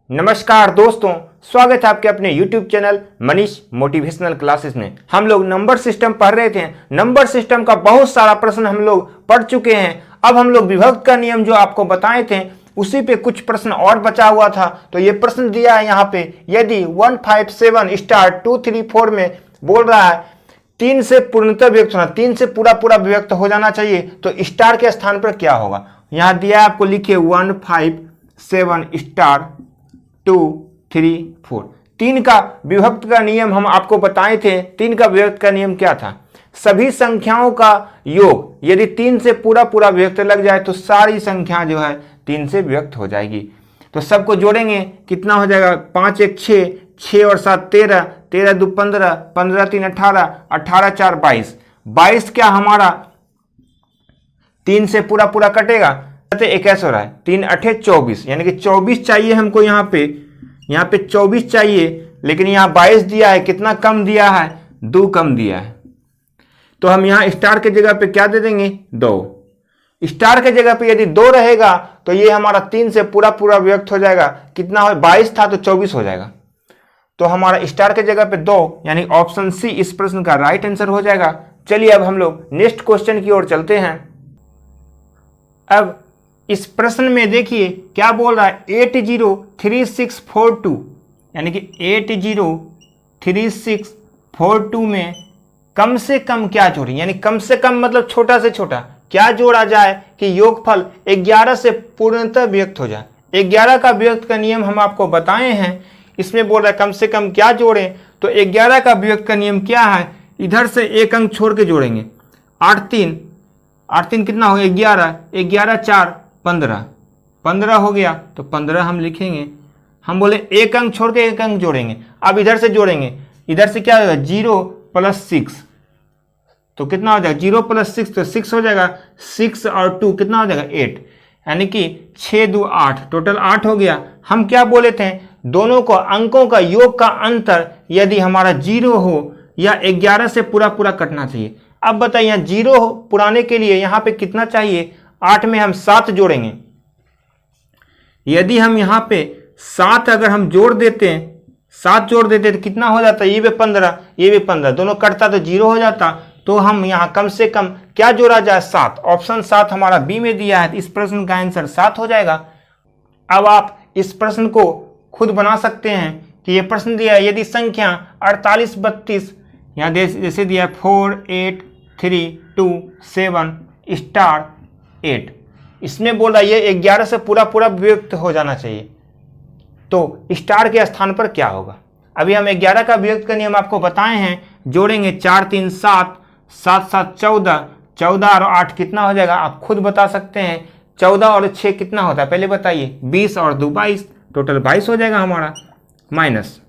नमस्कार दोस्तों, स्वागत है आपके अपने YouTube channel Manish motivational classes में। हम लोग नंबर सिस्टम पढ़ रहे थे। नंबर सिस्टम का बहुत सारा प्रश्न हम लोग पढ़ चुके हैं। अब हम लोग विभक्त का नियम जो आपको बताए थे उसी पे कुछ प्रश्न और बचा हुआ था। तो ये प्रश्न दिया है यहाँ पे, यदि 157 स्टार 234 में बोल रहा है 3 से पूर्णतः विभक्त होना, 3 से पूरा विभक्त हो जाना चाहिए, तो स्टार के स्थान पर क्या होगा। यहाँ दिया है आपको, लिखिए 157 स्टार 2 3 4। 3 का विभक्त का नियम हम आपको बताए थे। 3 का विभक्त का नियम क्या था, सभी संख्याओं का योग यदि 3 से पूरा विभक्त लग जाए तो सारी संख्या जो है 3 से विभक्त हो जाएगी। तो सबको जोड़ेंगे, कितना हो जाएगा, 5 1 6, 6 और 7 13, 13 2 15, 15 3 18, 18 4 22। 22 क्या हमारा 3 से पूरा कटेगा, 21 हो रहा है, 3 8 24, यानी कि 24 चाहिए हमको। यहाँ पे 24 चाहिए, लेकिन यहाँ 22 दिया है। कितना कम दिया है, 2 कम दिया है। तो हम यहाँ स्टार के जगह पे क्या दे देंगे, 2। स्टार के जगह पे यदि 2 रहेगा तो ये हमारा 3 से पूरा विभक्त हो जाएगा। कितना हो, 22 था तो 24 हो जाएगा। तो हमारा स्टार के जगह पे 2, यानी ऑप्शन सी इस प्रश्न का राइट आंसर हो जाएगा। चलिए अब हम लोग नेक्स्ट क्वेश्चन की ओर चलते हैं। अब इस प्रश्न में देखिए क्या बोल रहा है, 803642, यानी कि 803642 में कम से कम क्या जोड़ें, यानी कम से कम मतलब छोटा से छोटा क्या जोड़ा जाए कि योगफल 11 से पूर्णतः विभक्त हो जाए। 11 का विभक्त का नियम हम आपको बताए हैं। इसमें बोल रहा है कम से कम क्या जोड़ें, तो 11 का विभक्त का नियम क्या है, इधर से एक अंक छोड़ के जोड़ेंगे। 8 3 कितना हो गया, 11, 11 4 15, 15 हो गया, तो 15 हम लिखेंगे। हम बोले एक अंक छोड़ के एक अंक जोड़ेंगे। अब इधर से जोड़ेंगे, इधर से क्या होगा, 0 + 6, तो कितना हो जाएगा, 0 + 6 तो 6 हो जाएगा। 6 और 2 कितना हो जाएगा, 8, यानी कि 6 2 8, टोटल 8 हो गया। हम क्या बोले थे, दोनों को अंकों का योग का अंतर यदि हमारा 0 हो या 11 से पूरा कटना चाहिए। अब बताइए 0 पुराने के लिए यहाँ पे कितना चाहिए, 8 में हम 7 जोड़ेंगे। यदि हम यहाँ पे 7 अगर हम जोड़ देते हैं, 7 जोड़ देते तो कितना हो जाता है, ये भी 15, ये भी 15, दोनों कटता तो 0 हो जाता। तो हम यहाँ कम से कम क्या जोड़ा जाए, 7। ऑप्शन 7 हमारा बी में दिया है। इस प्रश्न का आंसर 7 हो जाएगा। अब आप इस प्रश्न को खुद बना सकते हैं कि ये प्रश्न दिया है, यदि संख्या 48 32, यहाँ जैसे दिया 4 8 3 2 7 स्टार 8, इसमें बोला ये 11 से पूरा विभक्त हो जाना चाहिए। तो स्टार के स्थान पर क्या होगा। अभी हम 11 का विभक्त का नियम आपको बताए हैं। जोड़ेंगे 4 3 7, 7 7 14, 14 और 8 कितना हो जाएगा, आप खुद बता सकते हैं। 14 और 6 कितना होता है, पहले बताइए। 20 और 2 22, टोटल 22 हो जाएगा हमारा, माइनस।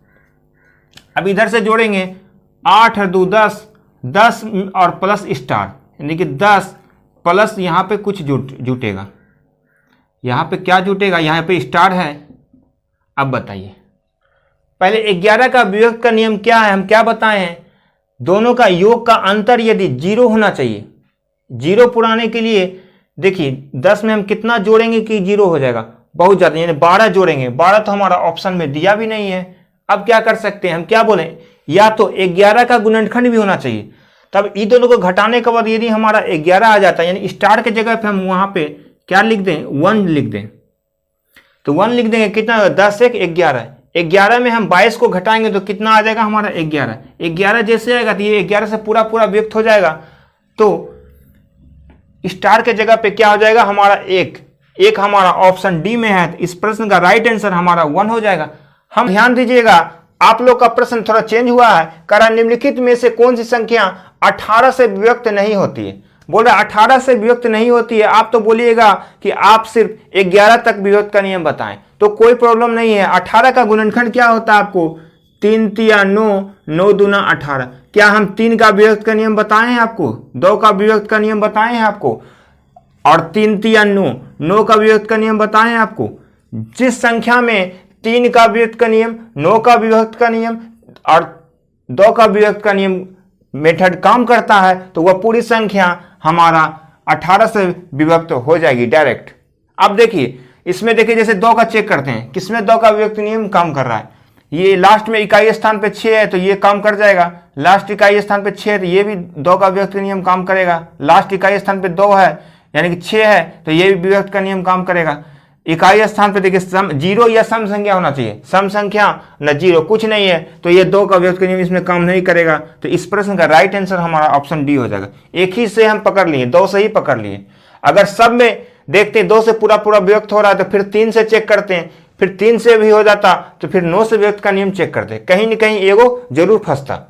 अब इधर से जोड़ेंगे 8 और 2 10, 10 और प्लस स्टार, यानी कि 10 प्लस यहाँ पे कुछ जुटेगा। यहाँ पे क्या जुटेगा, यहाँ पे स्टार है। अब बताइए, पहले 11 का विभक्त का नियम क्या है, हम क्या बताए हैं, दोनों का योग का अंतर यदि 0 होना चाहिए। 0 पुराने के लिए देखिए 10 में हम कितना जोड़ेंगे कि 0 हो जाएगा, बहुत ज़्यादा, यानी 12 जोड़ेंगे। 12 तो हमारा ऑप्शन में दिया भी नहीं है। अब क्या कर सकते हैं, हम क्या बोलें, या तो 11 का गुणनखंड भी होना चाहिए। तब इन दोनों को घटाने के बाद यदि हमारा 11 आ जाता है, यानी स्टार के जगह पे हम वहाँ पे क्या लिख दें, 1 लिख दें। तो 1 लिख देंगे, कितना 10 1 11, 11 में हम 22 को घटाएंगे तो कितना आ जाएगा हमारा 11। 11 जैसे आएगा तो ये 11 से पूरा विभक्त हो जाएगा। तो स्टार के जगह पे क्या हो जाएगा हमारा 1 हमारा ऑप्शन डी में है। तो इस प्रश्न का राइट आंसर हमारा 1 हो जाएगा। हम ध्यान दीजिएगा, आप लोग का प्रश्न थोड़ा चेंज हुआ है। करा निम्नलिखित में से कौन सी संख्या 18 से विभक्त नहीं होती है। बोल रहा 18 से विभक्त नहीं होती है। आप तो बोलिएगा कि आप सिर्फ 11 तक विभक्त का नियम बताएं, तो कोई प्रॉब्लम नहीं है। 18 का गुणनखंड क्या होता है आपको, 3 3 9, 9 दूना 18। क्या हम 3 का विभक्त का नियम बताए हैं आपको, 2 का विभक्त का नियम बताए हैं आपको, और 3 3 9, 9 का विभक्त का नियम बताए हैं आपको। जिस संख्या में 3 का विभक्त का नियम, 9 का विभक्त का नियम और 2 का विभक्त का नियम मेथड काम करता है, तो वह पूरी संख्या हमारा 18 से विभक्त हो जाएगी डायरेक्ट। अब देखिए इसमें देखिए जैसे 2 का चेक करते हैं, किसमें 2 का अभिव्यक्ति नियम काम कर रहा है। ये लास्ट में इकाई स्थान पे 6 है तो ये काम कर जाएगा, लास्ट इकाई स्थान पे 6 है तो ये भी 2 का अभिव्यक्ति नियम काम करेगा, लास्ट इकाई स्थान पे 2 है यानी कि 6 है तो ये भी विभक्त का नियम काम करेगा। इकाई स्थान पे देखिए सम 0 या सम संख्या होना चाहिए, सम संख्या न 0 कुछ नहीं है तो ये 2 का अभिव्यक्त का नियम इसमें काम नहीं करेगा। तो इस प्रश्न का राइट आंसर हमारा ऑप्शन डी हो जाएगा। एक ही से हम पकड़ लिए, 2 से ही पकड़ लिए। अगर सब में देखते हैं 2 से पूरा पूरा व्यक्त हो रहा है तो फिर 3 से चेक करते हैं, फिर 3 से भी हो जाता तो फिर 9 से व्यक्त का नियम चेक करते, कहीं न कहीं एगो जरूर फंसता।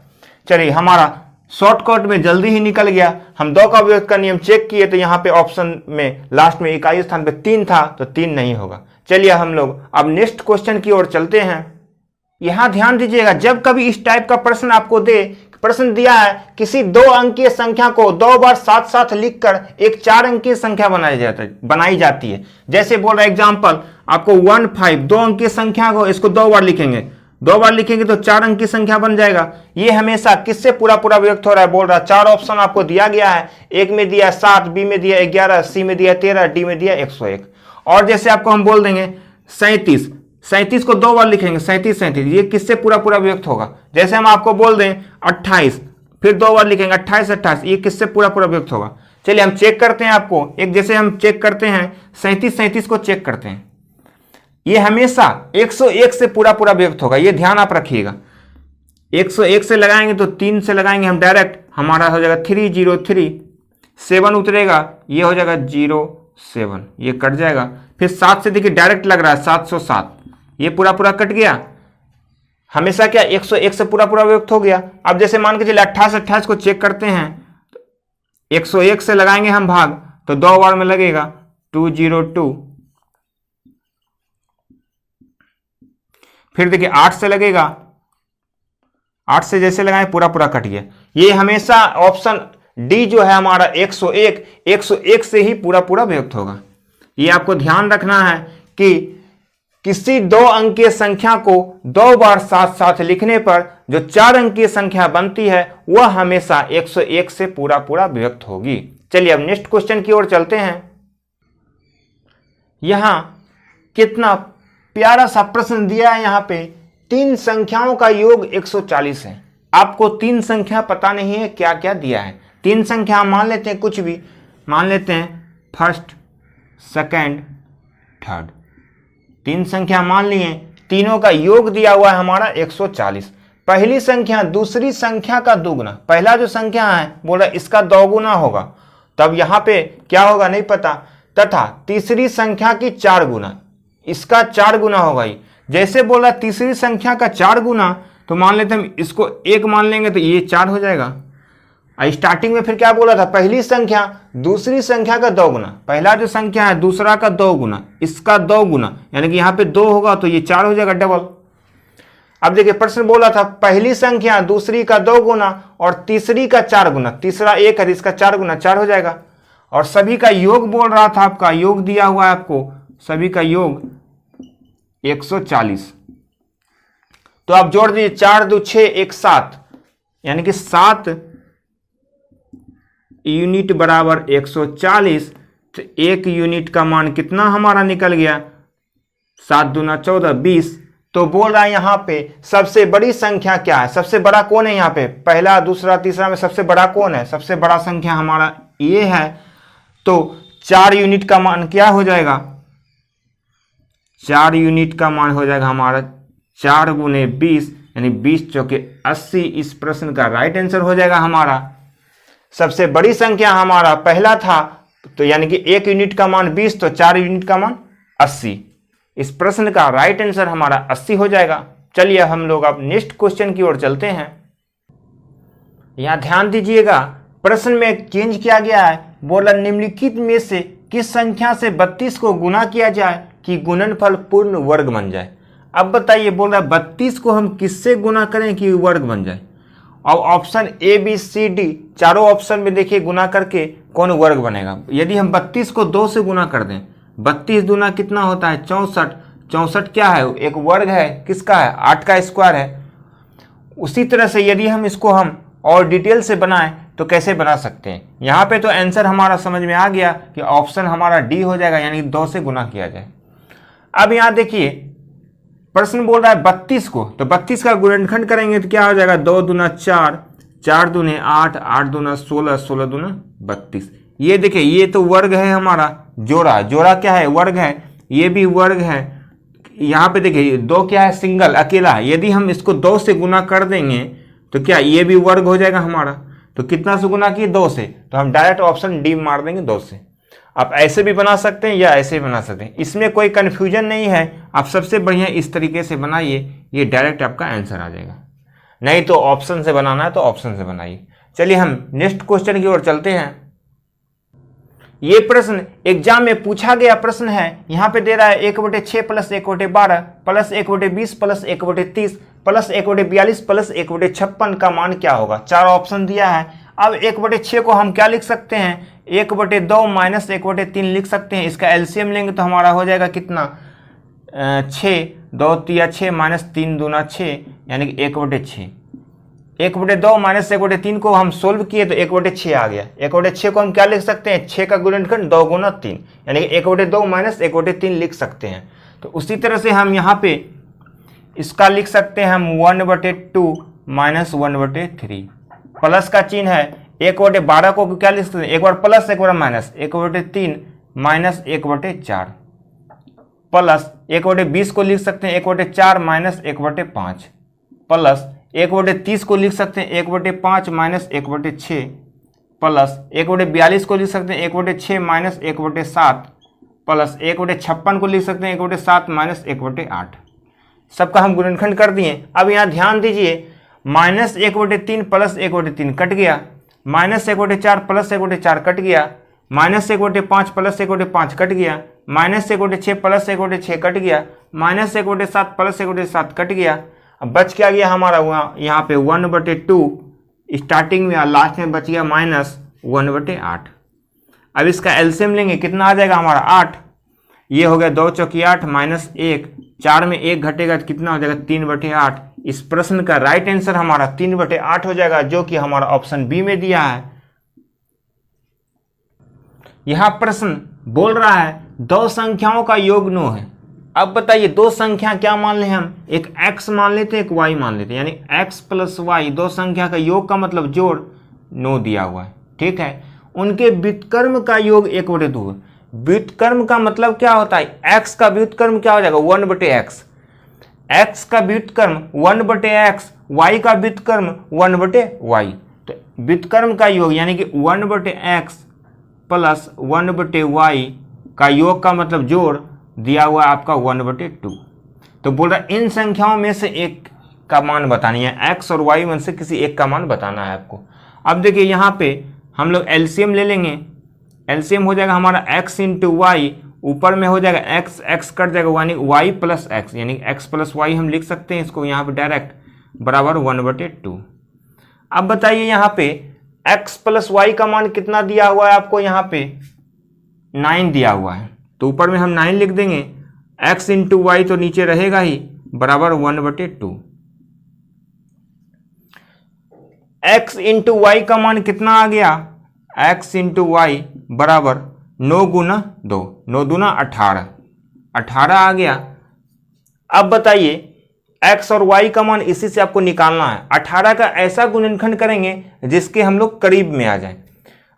चलिए हमारा शॉर्टकट में जल्दी ही निकल गया। हम 2 का व्यक्त का नियम चेक किए तो यहाँ पे ऑप्शन में लास्ट में इकाई स्थान पे 3 था तो 3 नहीं होगा। चलिए हम लोग अब नेक्स्ट क्वेश्चन की ओर चलते हैं। यहां ध्यान दीजिएगा, जब कभी इस टाइप का प्रश्न आपको दे, प्रश्न दिया है किसी 2 अंकीय संख्या को 2 बार साथ साथ लिखकर एक 4 अंकीय संख्या बनाई जाती है। जैसे बोल रहा है एग्जाम्पल आपको 1 5 2 अंकीय संख्या को इसको 2 बार लिखेंगे, 2 बार लिखेंगे तो 4 अंकीय संख्या बन जाएगा। ये हमेशा किससे पूरा पूरा व्यक्त हो रहा है बोल रहा है। 4 ऑप्शन आपको दिया गया है, एक में दिया 7, बी में दिया 11, सी में दिया 13, डी में दिया 101। और जैसे आपको हम बोल देंगे 37 को 2 बार लिखेंगे 37 ये किससे पूरा पूरा व्यक्त होगा। जैसे हम आपको बोल दें 28 फिर 2 बार लिखेंगे 28 ये किससे पूरा पूरा व्यक्त होगा। चलिए हम चेक करते हैं आपको, एक जैसे हम चेक करते हैं 37 को चेक करते हैं, ये हमेशा 101 से पूरा पूरा व्यक्त होगा, ये ध्यान आप रखिएगा। 101 से लगाएंगे तो 3 से लगाएंगे हम डायरेक्ट, हमारा हो जाएगा 303, 7 उतरेगा ये हो जाएगा 07, ये कट जाएगा। फिर 7 से देखिए डायरेक्ट लग रहा है 707, ये पूरा पूरा कट गया। हमेशा क्या 101 से पूरा पूरा व्यक्त हो गया। अब जैसे मान के चलिए 28 को चेक करते हैं, 101 से लगाएंगे हम भाग तो 2 बार में लगेगा 202, फिर देखिए 8 से लगेगा, 8 से जैसे लगाए पूरा पूरा कट गया। ये हमेशा ऑप्शन डी जो है हमारा 101 से ही पूरा पूरा व्यक्त होगा। ये आपको ध्यान रखना है कि किसी 2 अंकीय संख्या को 2 बार साथ साथ लिखने पर जो 4 अंकीय संख्या बनती है वह हमेशा 101 से पूरा पूरा व्यक्त होगी। चलिए अब नेक्स्ट क्वेश्चन की ओर चलते हैं। यहां कितना प्यारा सा प्रश्न दिया है, यहाँ पे 3 संख्याओं का योग 140 है। आपको 3 संख्या पता नहीं है क्या क्या दिया है। 3 संख्या मान लेते हैं, कुछ भी मान लेते हैं, फर्स्ट सेकंड थर्ड, 3 संख्या मान लिए, तीनों का योग दिया हुआ है हमारा 140। पहली संख्या दूसरी संख्या का दुगुना, पहला जो संख्या है बोल रहा इसका दोगुना होगा, तब यहां पे क्या होगा नहीं पता, तथा तीसरी संख्या की 4 गुना, इसका 4 गुना होगा। ही जैसे बोल रहा तीसरी संख्या का 4 गुना तो मान लेते हम इसको 1 मान लेंगे तो ये 4 हो जाएगा। स्टार्टिंग में फिर क्या बोला था, पहली संख्या दूसरी संख्या का 2 गुना, पहला जो संख्या है दूसरा का 2 गुना, इसका 2 गुना, यानी कि यहाँ पे 2 होगा तो ये 4 हो जाएगा डबल। अब देखिए प्रश्न बोला था पहली संख्या दूसरी का 2 गुना और तीसरी का 4 गुना, तीसरा 1 है इसका 4 गुना 4 हो जाएगा। और सभी का योग बोल रहा था, आपका योग दिया हुआ है आपको, सभी का योग 140। तो आप जोड़ दीजिए 4 2 6 1 7, यानी कि 7 यूनिट बराबर 140। तो 1 यूनिट का मान कितना हमारा निकल गया, 7 दूना 14 20। तो बोल रहा है यहाँ पे सबसे बड़ी संख्या क्या है, सबसे बड़ा कौन है यहाँ पे, पहला दूसरा तीसरा में सबसे बड़ा कौन है, सबसे बड़ा संख्या हमारा ये है। तो 4 यूनिट का मान क्या हो जाएगा, 4 यूनिट का मान हो जाएगा हमारा 4 गुने 20, यानी 20 चौके 80। इस प्रश्न का राइट आंसर हो जाएगा हमारा। सबसे बड़ी संख्या हमारा पहला था तो यानी कि 1 यूनिट का मान 20, तो 4 यूनिट का मान 80। इस प्रश्न का राइट आंसर हमारा 80 हो जाएगा। चलिए हम लोग अब नेक्स्ट क्वेश्चन की ओर चलते हैं। यहां ध्यान दीजिएगा, प्रश्न में चेंज किया गया है, बोला निम्नलिखित में से किस संख्या से 32 को गुना किया जाए कि गुणनफल पूर्ण वर्ग बन जाए। अब बताइए, बोल रहा है 32 को हम किससे गुना करें कि वर्ग बन जाए। और option A B C D चारों ऑप्शन में देखिए गुना करके कौन वर्ग बनेगा। यदि हम 32 को 2 से गुना कर दें, 32 दूना कितना होता है 64, 64 क्या है एक वर्ग है, किसका है 8 का स्क्वायर है। उसी तरह से यदि हम इसको हम और डिटेल से बनाएं तो कैसे बना सकते हैं। यहाँ पे तो आंसर हमारा समझ में आ गया कि ऑप्शन हमारा डी हो जाएगा, यानी 2 से गुना किया जाए। अब यहाँ देखिए प्रश्न बोल रहा है 32 को, तो 32 का गुणनखंड करेंगे तो क्या हो जाएगा, 2 दूना 4, 4 दूने 8, 8 दूना 16, 16 दूना 32। ये देखिए ये तो वर्ग है हमारा, जोड़ा, जोड़ा क्या है, वर्ग है, ये भी वर्ग है। यहाँ पे देखिए 2 क्या है, सिंगल अकेला है। यदि हम इसको 2 से गुना कर देंगे तो क्या ये भी वर्ग हो जाएगा हमारा। तो कितना से गुना किए, 2 से, तो हम डायरेक्ट ऑप्शन डी मार देंगे 2 से। आप ऐसे भी बना सकते हैं या ऐसे भी बना सकते हैं, इसमें कोई कन्फ्यूजन नहीं है। आप सबसे बढ़िया इस तरीके से बनाइए, ये डायरेक्ट आपका आंसर आ जाएगा। नहीं तो ऑप्शन से बनाना है तो ऑप्शन से बनाइए। चलिए हम नेक्स्ट क्वेश्चन की ओर चलते हैं। ये प्रश्न एग्जाम में पूछा गया प्रश्न है। यहाँ पे दे रहा है 1/6 plus 1/12 plus 1/20 plus 1/30 plus 1/42 plus 1/56 का मान क्या होगा। 4 ऑप्शन दिया है। अब 1/6 को हम क्या लिख सकते हैं, 1/2 माइनस 1/3 लिख सकते हैं। इसका एलसीएम लेंगे तो हमारा हो जाएगा कितना, 6, 2 तिया 6 माइनस 3 दूना 6 यानी कि 1/6। 1/2 माइनस 1/3 को हम सोल्व किए तो 1/6 आ गया। 1/6 को हम क्या लिख सकते हैं, 6 का गुणनखंड 2 गुना 3 यानी कि 1/2 माइनस 1/3 लिख सकते हैं। तो उसी तरह से हम यहाँ पे इसका लिख सकते हैं हम 1/2 माइनस 1/3। प्लस का चिन्ह है। 1/12 को क्या लिख सकते हैं, एक बार प्लस एक बार माइनस, 1/3 माइनस 1/4 प्लस 1/20 को लिख सकते हैं 1/4 माइनस 1/5 प्लस 1/30 को लिख सकते हैं 1/5 माइनस 1/6 प्लस 1/42 को लिख सकते हैं 1/6 माइनस 1/7 प्लस 1/56 को लिख सकते हैं 1/7 माइनस 1/8। सबका हम गुणनखंड कर दिए। अब यहाँ ध्यान दीजिए, माइनस 1/3 प्लस 1/3 कट गया, माइनस 1/4 प्लस 1/4 कट गया, माइनस 1/5 प्लस 1/5 कट गया, माइनस 1/6 प्लस 1/6 कट गया, माइनस 1/7 प्लस 1/7 कट गया। अब बच क्या गया हमारा यहाँ पे 1/2 स्टार्टिंग में और लास्ट में बच गया माइनस 1/8। अब इसका एलसीएम लेंगे, कितना आ जाएगा हमारा 8। ये हो गया 2 चौकी 8 माइनस 1, 4 में 1 घटेगा तो कितना हो जाएगा 3/8। इस प्रश्न का राइट आंसर हमारा 3/8 हो जाएगा, जो कि हमारा ऑप्शन बी में दिया है। यहां प्रश्न बोल रहा है 2 संख्याओं का योग 9 है। अब बताइए 2 संख्या क्या मान ले हम, एक x मान लेते हैं एक y मान लेते हैं, यानी x प्लस y 2 संख्या का योग का मतलब जोड़ 9 दिया हुआ है। ठीक है, उनके व्युत्क्रम का योग 1/2 है। व्युत्क्रम का मतलब क्या होता है, x का व्युत्क्रम क्या हो जाएगा 1/x, x का व्युत्क्रम 1/x, y का व्युत्क्रम 1/y। तो व्युत्क्रम का योग यानी कि 1/x प्लस 1/y का योग का मतलब जोड़ दिया हुआ आपका 1/2। तो बोल रहा इन संख्याओं में से एक का मान बतानी है, x और y में से किसी एक का मान बताना है आपको। अब देखिए यहाँ पे हम लोग एलसीएम ले लेंगे। एलसीएम हो जाएगा हमारा x इंटू वाई, ऊपर में हो जाएगा x, x कट जाएगा यानी y प्लस x, यानी x प्लस y हम लिख सकते हैं इसको यहाँ पे डायरेक्ट बराबर 1/2। अब बताइए यहाँ पे x प्लस y का मान कितना दिया हुआ है आपको, यहाँ पे 9 दिया हुआ है, तो ऊपर में हम 9 लिख देंगे। x इंटू वाई तो नीचे रहेगा ही बराबर 1/2। x इंटू वाई का मान कितना आ गया, x इंटू वाई बराबर 9 गुना 2, 9 दूना 18, 18 आ गया। अब बताइए x और y का मान इसी से आपको निकालना है। 18 का ऐसा गुणनखंड करेंगे जिसके हम लोग करीब में आ जाए।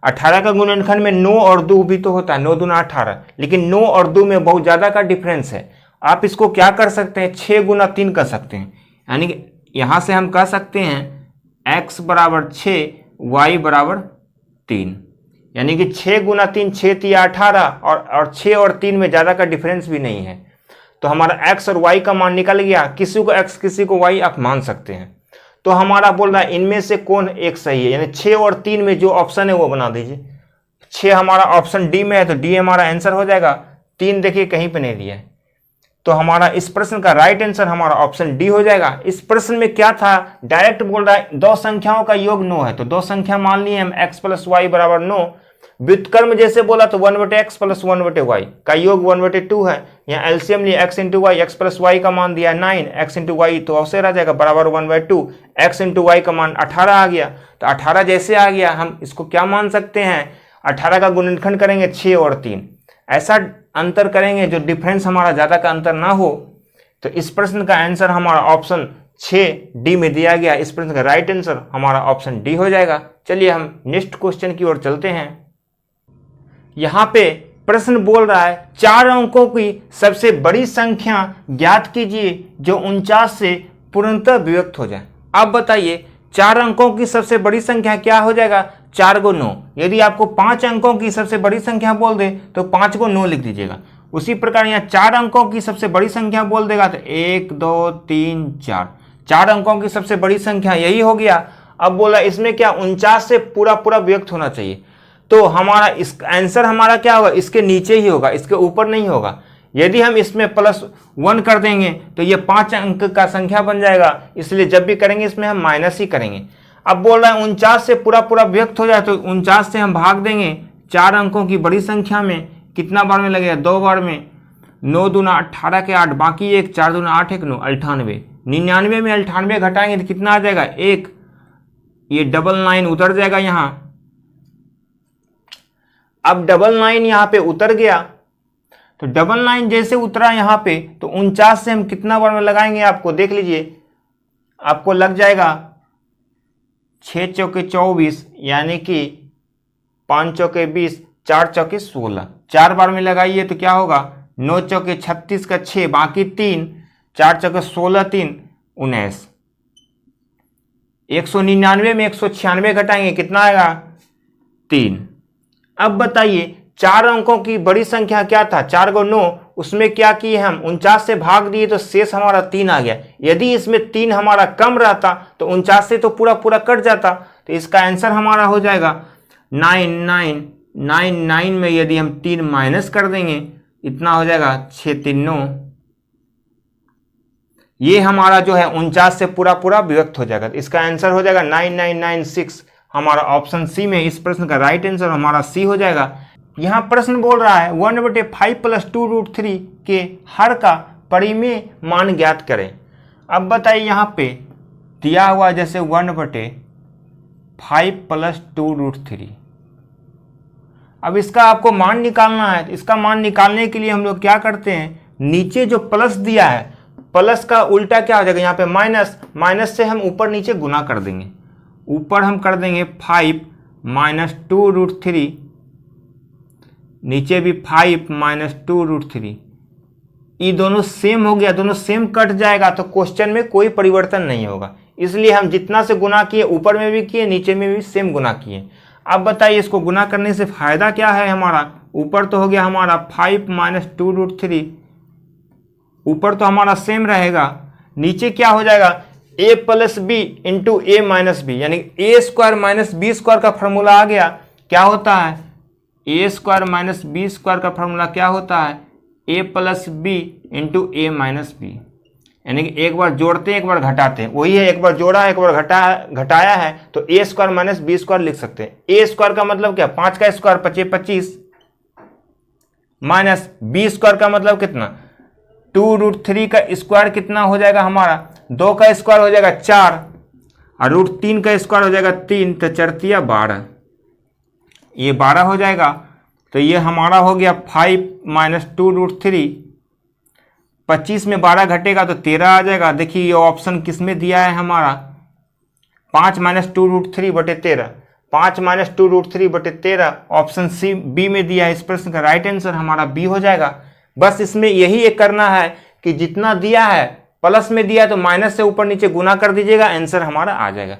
18 का गुणनखंड में 9 और 2 भी तो होता है, 9 दूना 18, लेकिन 9 और 2 में बहुत ज़्यादा का डिफरेंस है। आप इसको क्या कर सकते हैं, 6 गुना 3 कर सकते हैं, यानी कि यहाँ से हम कह सकते हैं x बराबर 6, y बराबर 3, यानी कि 6 गुना 3, 6 तिया 18 और 6 और 3 में ज़्यादा का डिफरेंस भी नहीं है। तो हमारा x और y का मान निकल गया। किसी को x किसी को y आप मान सकते हैं। तो हमारा बोल रहा है इनमें से कौन एक सही है, यानी 6 और 3 में जो ऑप्शन है वो बना दीजिए। 6 हमारा ऑप्शन डी में है तो डी हमारा आंसर हो जाएगा। 3 देखिए कहीं पे नहीं दिया है, तो हमारा इस प्रश्न का राइट आंसर हमारा ऑप्शन डी हो जाएगा। इस प्रश्न में क्या था, डायरेक्ट बोल रहा है 2 संख्याओं का योग 9 है, तो 2 संख्या मान लिए हम x प्लस वाई बराबर 9। व्युत्क्रम जैसे बोला तो 1/x प्लस 1/y का योग 1/2 है। यहाँ एलसीएम लिए x into y, x plus y का मान दिया 9, x इंटू वाई तो अवश्य आ जाएगा बराबर 1/2, x इंटू वाई का मान 18 आ गया। तो 18 जैसे आ गया हम इसको क्या मान सकते हैं, 18 का गुणनखंड करेंगे 6 और 3। ऐसा अंतर करेंगे जो डिफरेंस हमारा ज़्यादा का अंतर ना हो। तो इस प्रश्न का आंसर हमारा ऑप्शन 6D में दिया गया। इस प्रश्न का राइट आंसर हमारा ऑप्शन डी हो जाएगा। चलिए हम नेक्स्ट क्वेश्चन की ओर चलते हैं। यहाँ पे प्रश्न बोल रहा है 4 अंकों की सबसे बड़ी संख्या ज्ञात कीजिए जो 49 से पूर्णतः विभक्त हो जाए। अब बताइए 4 अंकों की सबसे बड़ी संख्या क्या हो जाएगा? 4 को 9। यदि आपको 5 अंकों की सबसे बड़ी संख्या बोल दे तो 5 को 9 लिख दीजिएगा। उसी प्रकार यहाँ 4 अंकों की सबसे बड़ी संख्या बोल देगा तो 1 2 3 4, 4 अंकों की सबसे बड़ी संख्या यही हो गया। अब बोला इसमें क्या 49 से पूरा पूरा विभक्त होना चाहिए, तो हमारा इस आंसर हमारा क्या होगा? इसके नीचे ही होगा, इसके ऊपर नहीं होगा। यदि हम इसमें +1 कर देंगे तो ये 5 अंक का संख्या बन जाएगा, इसलिए जब भी करेंगे इसमें हम माइनस ही करेंगे। अब बोल रहा है 49 से पूरा पूरा विभक्त हो जाए तो 49 से हम भाग देंगे 4 अंकों की बड़ी संख्या में। कितना बार में लगेगा? 2 बार में। 9 दूना 18 के 8, बाकी 1, 4 दूना 8 1 9, 98। 99 में 98 घटाएंगे तो कितना आ जाएगा? 1। ये 99 उतर जाएगा यहाँ। अब 99 यहाँ पे उतर गया, तो 99 जैसे उतरा यहाँ पे तो 49 से हम कितना बार में लगाएंगे आपको देख लीजिए। आपको लग जाएगा 6 चौके 24, यानी कि 5 चौके 20, 4 चौके 16। 4 बार में लगाइए तो क्या होगा? 9 चौके 36 का 6, बाकी 3, 4 चौके 16 3 19। 199 में 196 घटाएंगे कितना आएगा? 3। अब बताइए 4 अंकों की बड़ी संख्या क्या था? 4 को 9, उसमें क्या किए हम? 49 से भाग दिए तो शेष हमारा 3 आ गया। यदि इसमें 3 हमारा कम रहता तो 49 से तो पूरा पूरा कट जाता। तो इसका आंसर हमारा हो जाएगा 9999 में यदि हम 3 माइनस कर देंगे इतना हो जाएगा 6 3 9। ये हमारा जो है 49 से पूरा पूरा विभक्त हो जाएगा। तो इसका आंसर हो जाएगा 9996। हमारा ऑप्शन सी में इस प्रश्न का राइट आंसर हमारा सी हो जाएगा। यहाँ प्रश्न बोल रहा है 1/5 + 2√3 के हर का परिमेय मान ज्ञात करें। अब बताइए यहाँ पे दिया हुआ जैसे 1/5 + 2√3। अब इसका आपको मान निकालना है। तो इसका मान निकालने के लिए हम लोग क्या करते हैं, नीचे जो प्लस दिया है प्लस का उल्टा क्या हो जाएगा? यहाँ पे माइनस, माइनस से हम ऊपर नीचे गुना कर देंगे। ऊपर हम कर देंगे 5 - 2√3, नीचे भी 5 - 2√3। ये दोनों सेम हो गया, दोनों सेम कट जाएगा तो क्वेश्चन में कोई परिवर्तन नहीं होगा। इसलिए हम जितना से गुना किए ऊपर में भी किए नीचे में भी सेम गुना किए। अब बताइए इसको गुना करने से फायदा क्या है हमारा? ऊपर तो हो गया हमारा 5 - 2√3, ऊपर तो हमारा सेम रहेगा। नीचे क्या हो जाएगा? a + b × a - b, यानी a² - b² का फॉर्मूला आ गया। क्या होता है? a² - b² का फॉर्मूला क्या होता है? a + b × a - b, यानी कि एक बार जोड़ते हैं एक बार घटाते हैं। वही है, एक बार जोड़ा एक बार घटाया है तो a² - b² लिख सकते हैं। a² का मतलब क्या? 5 का स्क्वायर 25 25, माइनस b² का मतलब कितना? 2√3 का स्क्वायर कितना हो जाएगा हमारा? 2 का स्क्वायर हो जाएगा 4 और √3 का स्क्वायर हो जाएगा 3, तो 4 × 12, ये 12 हो जाएगा। तो ये हमारा हो गया 5 - 2√3। 25 में 12 घटेगा तो 13 आ जाएगा। देखिए ये ऑप्शन किस में दिया है हमारा? 5 - 2√3/13, 5 - 2√3/13 ऑप्शन सी बी में दिया है। इस प्रश्न का राइट आंसर हमारा बी हो जाएगा। बस इसमें यही एक करना है कि जितना दिया है प्लस में दिया तो माइनस से ऊपर नीचे गुना कर दीजिएगा, आंसर हमारा आ जाएगा।